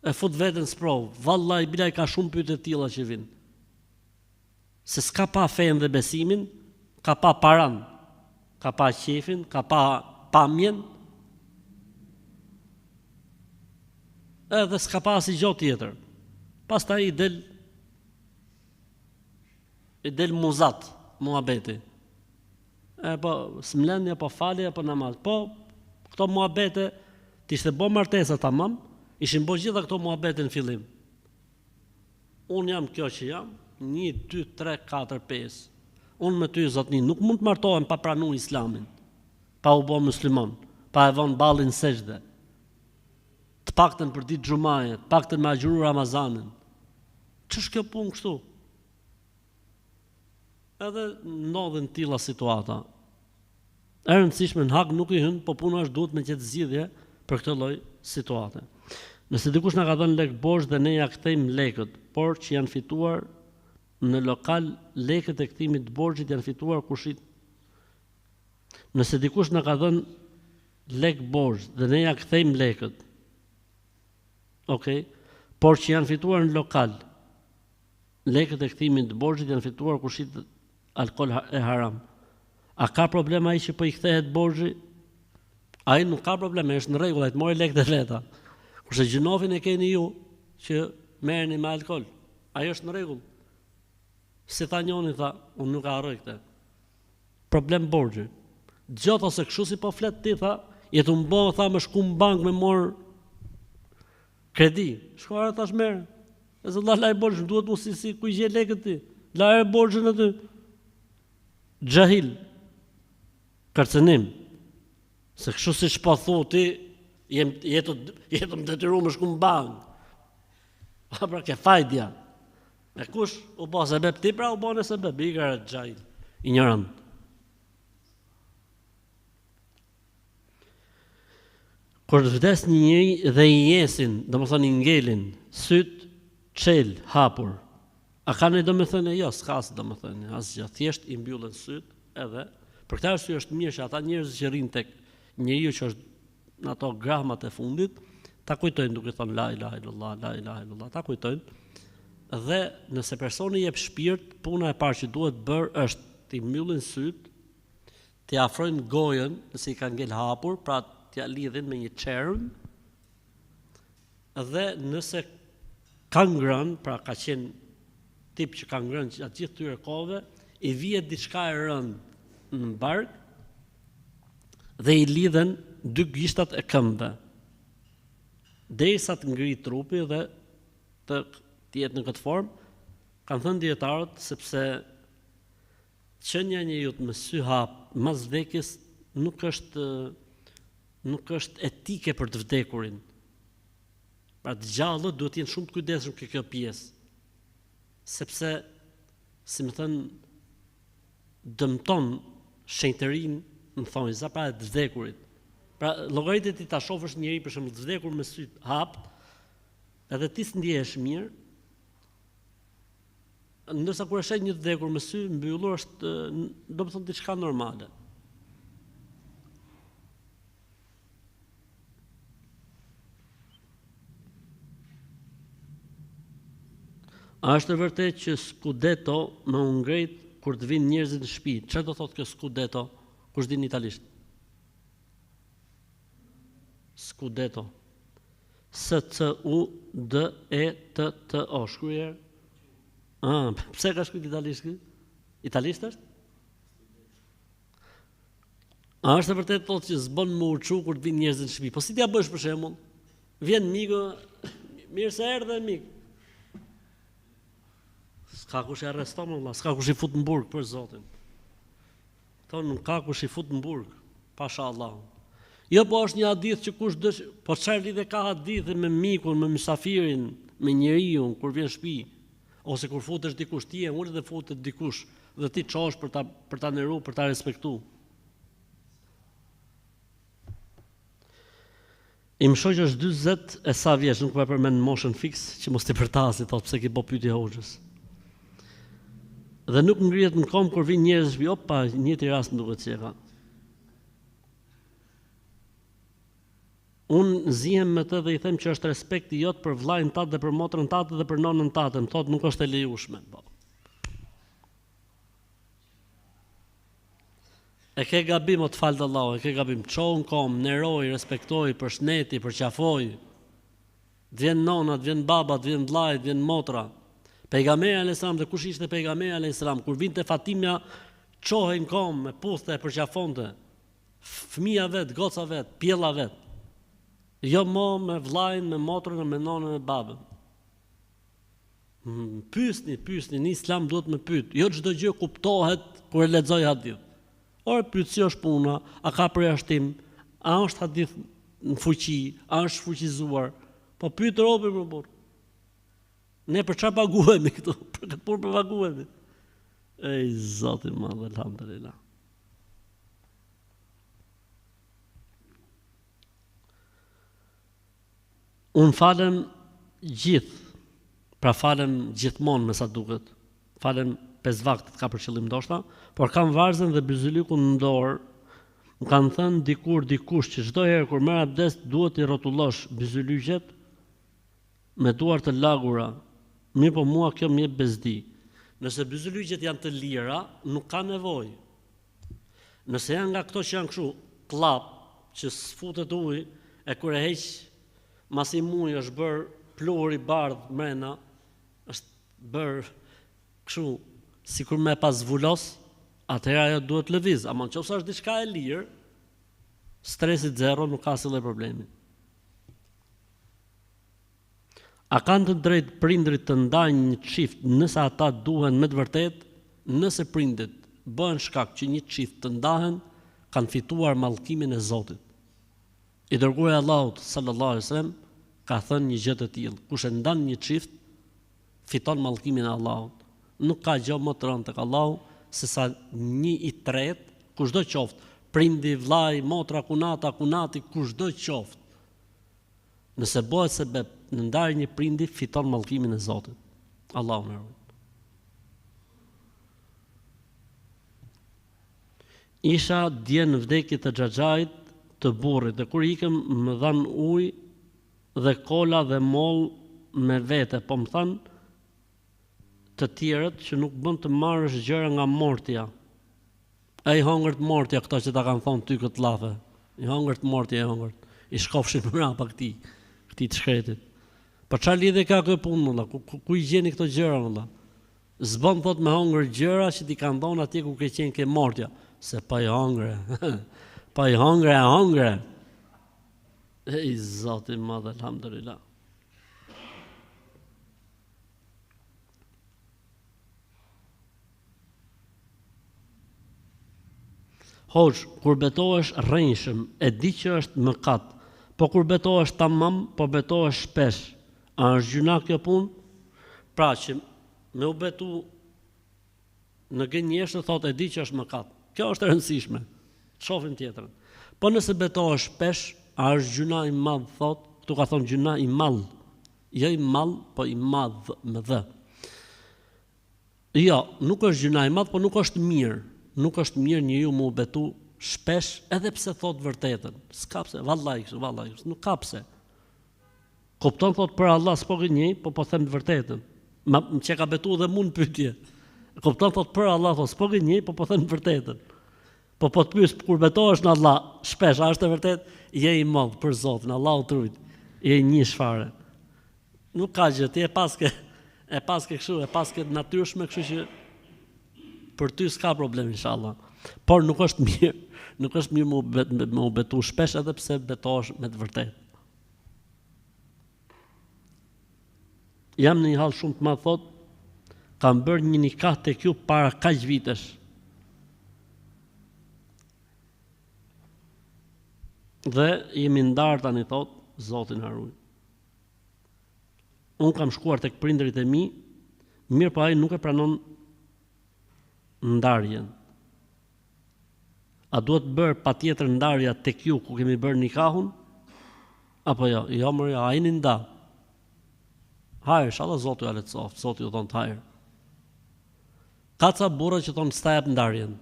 Speaker 1: E fut vetën sprov. Vallahi bilaj ka shumë pyetje të tilla që vijnë. Se s'ka pa fen dhe besimin, ka pa paran, ka pa qefin, ka pa pamjen, edhe s'ka pa asnjë gjë tjetër. Pastaj i del muzat, muhabeti. Po s'mlendja, po falja, po namaz. Po këto muhabete t'ishte bo martesa tamam, ishin bo gjitha këto muhabete në fillim. Unë jam kjo që jam, 1, 2, 3, 4, 5. Unë me ty, Zotni, nuk mund të martohem pa pranu islamin, pa u bo musliman, pa e vonë ballin sejdë, të paktën për ditë xhumaje, të paktën me agjëru Ramazanin. Ç'është kjo punë kështu? Edhe ndodhin tilla situata. E rëndësishme në hak nuk i hyn, po puna është duhet me qetë zgjidhje për këtë lloj situate. Nëse dikush na ka dhënë lek borxh dhe ne ja kthejmë lekët, por që janë fituar në lokal, lekët e kthimit të borxhit janë fituar kushit. Nëse dikush na ka dhënë lek borxh dhe ne ja kthejmë lekët, okay, por që janë fituar në lokal, lekët e kthimit të borxhit janë fituar kushit alkol e haram. A ka problem ai që po i kthehet borxhi? Ai nuk ka problem, është në rregull, ai të mori lekët e veta. Kurse gjinofin e keni ju që merreni me alkol. Ai është në rregull. Si tha njëri, tha, unë nuk harroj këtë. Problem borxhi. Dgjot ose kështu si po flet ti, tha, jetu mbo, tha, më shku në bank me mor kredi. Shkora tash merr. E zot laj borxh, duhet mu si ku i gje lekët ti. Laj borxhin aty. Xahil. Kërcënim. Se kështu si shpo thu ti, jetëm detyru më shku në bank. Pra ke fajdja. E kush u bo sebeb ti, pra u bo në sebeb. Ikër e xahil. Ignorant. Kur vdes një njeri dhe i jesin, do më thënë i ngelin, syt, qel, hapur. A ka ne do më thënë, jo, s'ka se do më thënë, asgjë, thjesht i mbjullën syt edhe, Për këtë arsye është mirë që ata njerëz që rrinë tek njeriu që është në ato grahmat e fundit, ta kujtojnë duke thënë la ilaha illallah, la ilaha illallah, ta kujtojnë. Dhe nëse personi jep shpirt, puna e parë që duhet bërë është t'i mbyllin syt, t'i afrojnë gojën, nëse i ka ngel hapur, pra t'ia lidhin me një çerm, dhe nëse ka ngrënë, pra ka qenë tip që ka ngrënë gjatë gjithë këtyre kohëve, i vihet diçka e rëndë në bark dhe i lidhen 2 gishtat e këmbëve. Derisa të ngrihet trupi dhe të jetë në këtë formë, kanë thënë dietarët sepse qenia e njeriu me sy hap mas vdekjes nuk është etike për të vdekurin. Pra të gjallët duhet të jenë shumë të kujdesshëm kjo pjesë. Sepse, si më thënë, dëmton shenjtërinë në thonjza, pra të vdekurit. Pra llogaritë ti ta shohësh njëri për shembull të vdekur me sy hap, edhe ti s'ndjehesh mirë. Ndërsa kur e sheh një të vdekur me sy mbyllur është, do të thonë, diçka normale. A është e vërtet që Scudetto më u ngret kur të vinë njerëzit në shtëpi? Çfarë do thotë kjo Scudetto? Kush din italisht? Scudetto. SCUDETTO shkruaj. Pse ka shkruar italisht ky? Italisht është? A është e vërtet thotë që s'bën më urçu kur të vinë njerëzit në shtëpi? Po si t'ia bësh për shembull? Vjen miku, mirë se erdhe mik. S'ka kush e arreston valla, s'ka kush i fut në burg për Zotin. Thonë nuk ka kush i fut në burg, pashallah. Jo, po është një hadith që kush dësh, po çfarë lidhje ka hadithi me mikun, me mysafirin, me njeriu kur vjen në shtëpi, ose kur futesh dikush ti e ul dhe futet dikush dhe ti çosh për ta nderuar, për ta respektuar. Im shoq është 40 e sa vjeç, nuk po e përmend moshën fiks, që mos të përtasi, thotë pse ke po pyetje hoxhës. Dhe nuk ngrihet në kom kur vinë njerëz në shtëpi, opa, njëti rast më duket se ka. Unë zihem me të dhe i them që është respekti jot për vllajën tatë dhe për motrën tatë dhe për nonën tatë, më thotë nuk është e lejueshme. E ke gabim, o të falë Allahu, e ke gabim, qohën kom, neroj, respektoj, përshëndeti, përqafoj. Vjen nonat, vjen babat, vjen vllajt, vjen motra. Pejgamberi alayhis salam dhe kush ishte pejgamberi alayhis salam, kur vinte Fatimja, çohej në kom, me puthte, përqafonte. Fëmia vet, goca vet, pjella vet. Jo mo me vllajën, me motrën, me nonën e babën. Pyesni, në Islam duhet me pyet. Jo çdo gjë kuptohet kur e lexoj hadith. Or pyetësi është puna, a ka përjashtim, a është hadith në fuqi, a është fuqizuar. Po pyet robi më burr. Ne për çfarë paguhemi këtu? Për këtë punë paguhemi. Ej Zoti i madh, alhamdulillah. Unë falem gjithë, pra falem gjithmonë me sa duket. Falem 5 vaktet ka për qëllim ndoshta, por kam varzën dhe byzylikun në dorë. Më kanë thënë dikush që çdo herë kur merr abdest duhet i rrotullosh byzylyqet me duar të lagura. Mirë, po mua kjo më jep bezdi. Nëse byzylyqet janë të lira, nuk ka nevojë. Nëse janë nga këto që janë kështu klap, që sfutet ujë, e kur e heq masi muj është bërë pluhur i bardh mrena, është bërë kështu sikur me pas zvulos, atëherë ajo duhet lëviz. Ama nëse është diçka e lirë, stresi zero, nuk ka asnjë problemi. A kanë të drejtë prindrit të ndajnë një çift nëse ata duhen me të vërtetë? Nëse prindit bëhen shkak që një çift të ndahen, kanë fituar mallkimin e Zotit. I dërguari i Allahut sallallahu alaihi wasallam ka thënë një gjë të tillë: kush e ndan një çift, fiton mallkimin e Allahut. Nuk ka gjë më të rëndë tek Allahu se sa një i tretë, kushdo qoftë, prindi, vllai, motra, kunati, kushdo qoftë. Nëse bëhet sebeb në ndarje një prindi, fiton mallkimin e Zotit. Allahu na ruaj. Isha dje në vdekje të xhaxhait të burrit, dhe kur ikëm më dhan ujë dhe kola dhe moll me vete, po më thanë të tjerët që nuk bën të marrësh gjëra nga mortja. Ai hongërt mortja këto që ta kanë thonë ty këtë llafe. I hongërt mortja, i hongërt. I shkofshin mbrapa këtij të shkretit. Po çfarë lidhje ka kjo punë valla? Ku I gjeni këto gjëra valla? S'bën thot me hongër gjëra që ti kanë thonë atje ku ke qenë ke mortja, se pa I hongre. Pa I hongre. Ej Zoti I madh, alhamdulillah. Hoxh, kur betohesh rrënjshëm, e di që është mëkat, po kur betohesh tamam, po betohesh shpesh, a është gjuna kjo punë? Pra që me u betu në gënjeshtër thot e di që është mëkat. Kjo është e rëndësishme. Shohim tjetrën. Po nëse betohesh shpesh, a është gjuna I madh thot? Ktu ka thonë gjuna I madh. Jo I madh, po I madh me dh. Jo, nuk është gjuna I madh, po nuk është mirë. Nuk është mirë njeriu mu betu shpesh, edhe pse thot vërtetën. S'ka pse, vallai, nuk ka pse. Kupton thot për Allah s'po gënjej, po them të vërtetën. Ma që ka betu dhe mund pyetje. Kupton thot për Allah thot s'po gënjej, po them të vërtetën. Po të pyes kur betohesh në Allah shpesh, a është e vërtet? Je I madh për Zotin, Allahu trujt. Je një fare. Nuk ka gjë, ti e paske kështu, e paske natyrshme, kështu që për ty s'ka problem inshallah. Por nuk është mirë me u betu shpesh edhe pse betohesh me të vërtetë. Jam në një hall shumë të madh thot, kam bërë një nikah tek ju para kaq vitesh. Dhe jemi ndarë tani thot, Zotin haruj. Unë kam shkuar tek prindërit e mi, mirë po ai nuk e pranon ndarjen. A duhet bërë patjetër ndarja tek ju ku kemi bërë nikahun? Apo jo? Jo, mërë, a jeni nda. Hajër, shala Zotu ja letësoft, Zotu ju thonë të hajër. Ka ca burra që thonë s'ta jep ndarjen.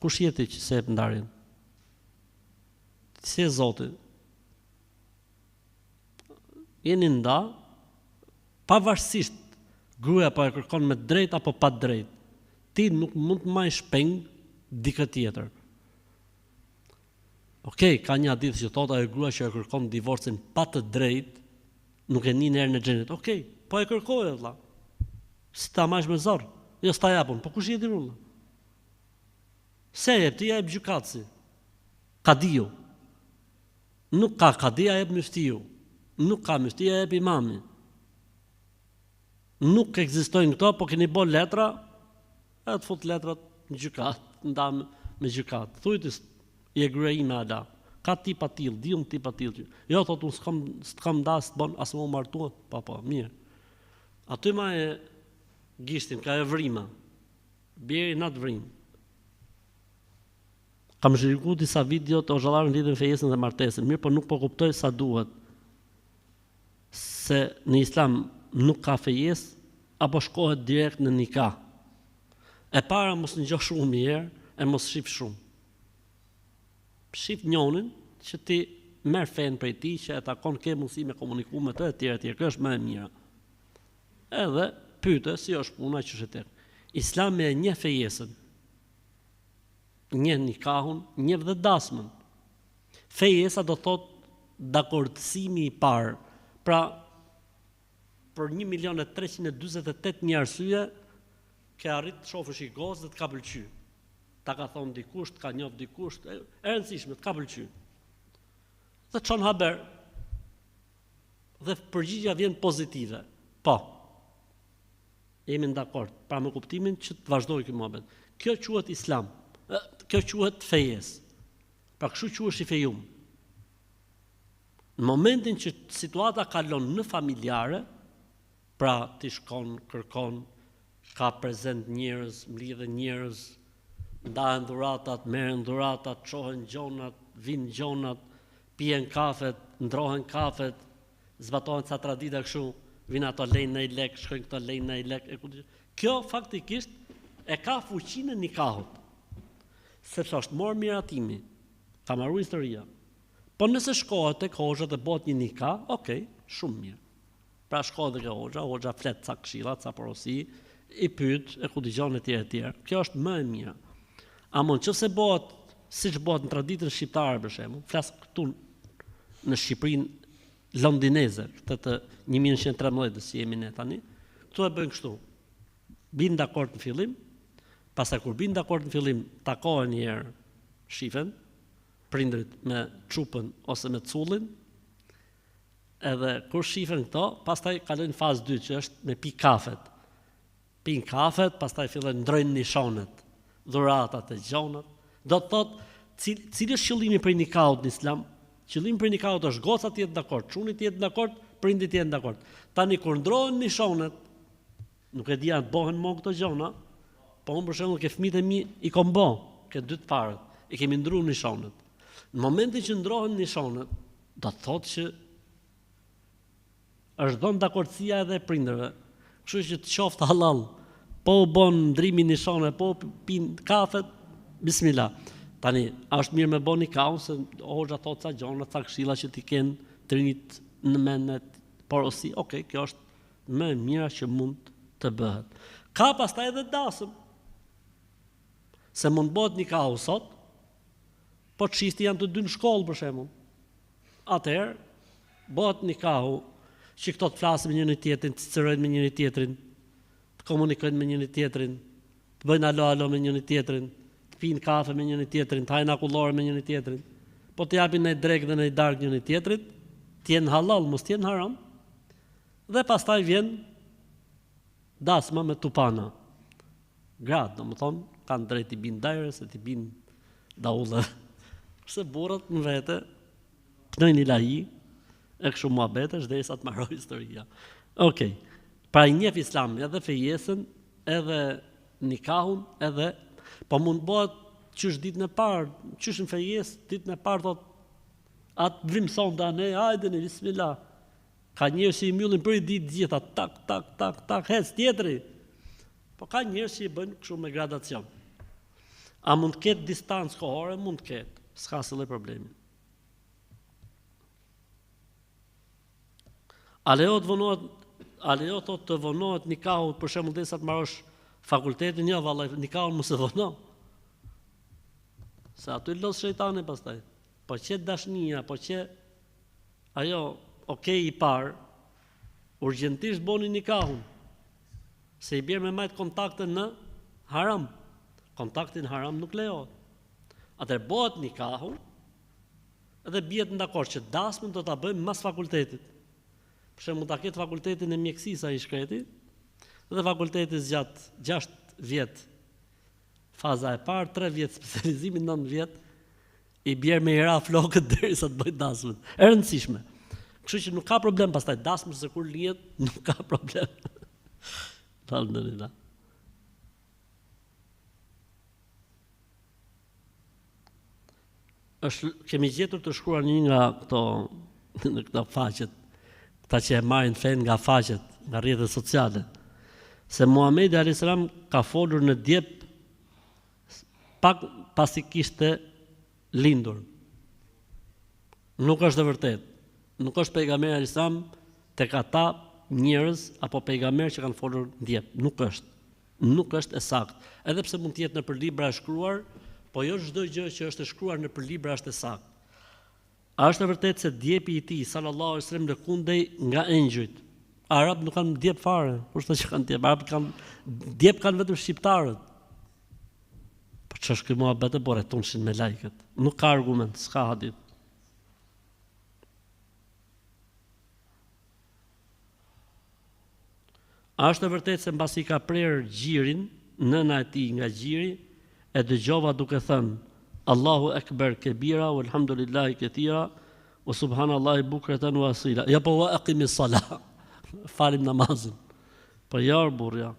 Speaker 1: Kush jeti që se jep ndarjen? Si e Zoti? Jeni nda, pavarësisht gruaja po e kërkon me drejt apo pa drejt. Ti nuk mund të marrësh peng dikë tjetër. Okej, ka një hadith që thotë ajo grua që e kërkon divorcin pa të drejt, nuk e nin erën e xhenit. Okej, po e kërkoj vëlla. Si ta marrësh me zor? Jo s'ta japun, po kush jeti vëlla? Se jep, ti jep gjykatësi. Kadiu. Nuk ka kadia jep mystiu. Nuk ka mystia jep imami. Nuk ekzistojnë këto, po keni bë letra, e të fut letrat në gjykat, nda me gjykat. Thujtis, je gruaja ime ala. Ka tip atill, diun tip atill. Jo, thot unë s'kam das të bon, as më martua. Po, mirë. Aty ma e gishtin, ka e vrima. Bjeri na të vrim. Kam shiriku disa video të hoxhallarë në lidhje me fejesën dhe martesën, mirë, po nuk po kuptoj sa duhet. Se në Islam nuk ka fejes, apo shkohet direkt në nikah. E para mos ngjoh shumë mirë, e mos shif shumë. Shif njonin që ti merr fen prej tij, që e takon ke mundësi me komuniku me të etj, kjo është më e mira. Edhe pyete si është puna që është tek. Islami e njeh fejesën. Njeh nikahun, njeh dhe dasmën. Fejesa do thot dakordësimi I parë. Pra për 1.348.000 arsye ke arrit të shofësh I gozë dhe të ka pëlqy. Ta ka thonë dikush, të ka njoh dikush, e rëndësishme, të ka pëlqy. Dhe çon haber. Dhe përgjigja vjen pozitive. Po. Jemi dakord, pra me kuptimin që të vazhdoj ky mohabet. Kjo quhet Islam. Kjo quhet fejes. Pra kështu quhesh I fejum. Në momentin që situata kalon në familjare, pra ti shkon, kërkon, ka prezent njerëz, mlidhen njerëz, ndahen dhuratat, merren dhuratat, çohen gjonat, vijnë gjonat, pijen kafet, ndrohen kafet, zbatohen ca tradita kështu, vinë ato lejnë në lek, shkojnë këto lejnë në lek. Kjo faktikisht e ka fuqinë e nikahut. sepse është morë miratimi, ka marru historia. Po nëse shkohet tek hoxha dhe bëhet një nika, okay, shumë mirë. Pra shkohet tek hoxha flet ca këshilla, ca porosi, i pyet e ku dëgjon etj. Kjo është më e mira. Amon nëse bëhet siç bëhet në traditën shqiptare për shembull, flas këtu në Shqipërinë londineze, këtë të 1913 që jemi ne tani, këtu e bëjnë kështu. Bin dakord në fillim, pastaj kur bin dakord në fillim, takohen një herë, shifen prindrit me çupën ose me cullin, edhe kur shifen këto, pastaj kalojnë fazë 2 që është me pi kafet. Pin kafet, pastaj fillojnë ndrojnë nishonet, dhuratat e gjonat. Do të thotë, cili është qëllimi për nikaut në Islam? Qëllimi për nikaut është goca të jetë dakord, çuni të jetë dakord, prindit të jetë dakord. Tani kur ndrohen nishonet, nuk e di a bëhen më këto gjona, po unë për shembull ke fëmijët e mi i kom bë, ke 2 të parët, i kemi ndruar nishonet. Në momentin që ndrohen nishonet, do të thotë që është dhënë dakordësia edhe e prindërve. Kështu që të qoftë halal, po u bën ndrimi nishone, po pin kafet, bismillah. Tani, është mirë me bën nikahun se hoxha thotë ca gjona, ca këshilla që ti kenë trinit në mendet porosi, okay, kjo është më e mira që mund të bëhet. Ka pastaj edhe dasëm. Se mund bëhet nikahu sot, po çifti janë të dy në shkollë për shembull. Atëherë bëhet nikahu që këto të flasin me njëri tjetrin, të cërojnë me njëri tjetrin, të komunikojnë me njëri tjetrin, të bëjnë alo me njëri tjetrin, të pinë kafe me njëri tjetrin, të hajnë akullore me njëri tjetrin, po të japin në drek dhe në dark njëri tjetrit, të jenë halal, mos të jenë haram, dhe pastaj vjen dasma me tupana. Gratë, domethënë, kanë drejt të binë dajre, se të binë daullë. Se burrat në vete, knojnë ilahi, e kështu muhabetesh derisa të mbaroj historia. Okej. Pra i njeh Islami edhe fejesën, edhe nikahun, edhe po mund bëhet qysh ditën e parë, qysh në fejes, ditën e parë thot atë vrimson tani, hajdeni bismillah. Ka njerëz që i mbyllin për i ditë gjitha, tak, hec tjetri. Po ka njerëz që i bëjnë kështu me gradacion. A mund të ketë distancë kohore? Mund të ketë. S'ka asnjë problemi. A lejo thot të vonohet nikahu për shembull derisa të marrësh fakultetin, jo vallai, nikahun mos e vono. Se aty los shejtani pastaj. Po që dashnia, po që ajo okay i parë, urgjentisht bëni nikahun. Se i bjerë me majtë kontakte në haram. Kontaktin haram nuk lejohet. Atëherë bëhet nikahu, edhe bjetë në dakord që dasmën do ta bëjmë mas fakultetit. Për shembull, ta ketë fakultetin e mjekësisë ai shkreti, dhe fakulteti zgjat 6 vjet faza e parë, 3 vjet specializimi, 9 vjet i bjerë me i ra flokët derisa të bëjë dasmën. E rëndësishme. Kështu që nuk ka problem pastaj dasmën, se kur lihet nuk ka problem. Alhamdulillah. Kemi gjetur të shkruar një nga këto faqet, këta që e marrin fen nga faqet, nga rrjetet sociale, se Muhamedi alayhis salam ka folur në Djep pak pasi kishte lindur. Nuk është e vërtetë. Nuk është pejgamberi alayhis salam tek ata njerëz apo pejgamber që kanë folur në Djep. Nuk është e saktë. Edhe pse mund të jetë nëpër libra e shkruar, po jo çdo gjë që është e shkruar nëpër libra është e saktë. A është e vërtetë se djepi i tij sallallahu alaihi wasallam lëkundej nga engjëjt? Arab nuk kanë djep fare, kurse që kanë djep, arab kanë djep kanë vetëm shqiptarët. Po ç'është ky muhabet e borë tonë me lajket? Nuk ka argument, s'ka hadith. A është e vërtetë se mbasi ka prerë gjirin, nëna e tij nga gjiri, e dëgjova duke thënë Allahu Ekber kebira, walhamdulillahi ketira, wa subhanallahi bukratan wa asila. Ja po wa aqimi salah. Falim namazin. Po ja burja.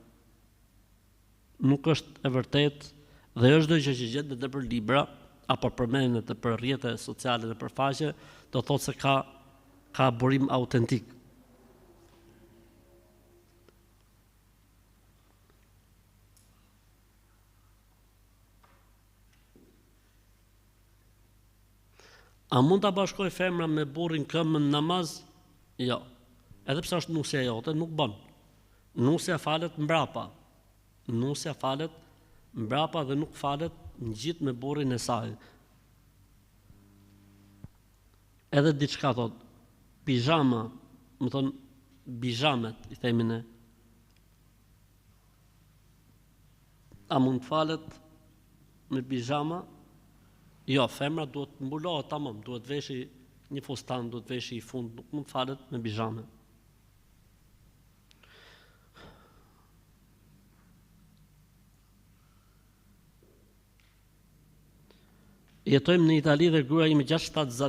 Speaker 1: Nuk është e vërtetë dhe është çdo gjë që gjendet nëpër libra apo përmendet nëpër rrjete sociale dhe për faqe, do thotë se ka burim autentik. A mund ta bashkoj femra me burrin këmbën namaz? Jo. Edhe pse është nusja jote, nuk bën. Nusja falet mbrapa. Nusja falet mbrapa dhe nuk falet në gjithë me burrin e saj. Edhe diçka thot, pijama, më thon bijamet, i themi ne. A mund falet me pijama? Jo, femra duhet mbulohet tamam, duhet veshi një fustan, duhet veshi i fund, nuk mund falet me pijame. Jetojmë në Itali dhe gruaja ime 6-7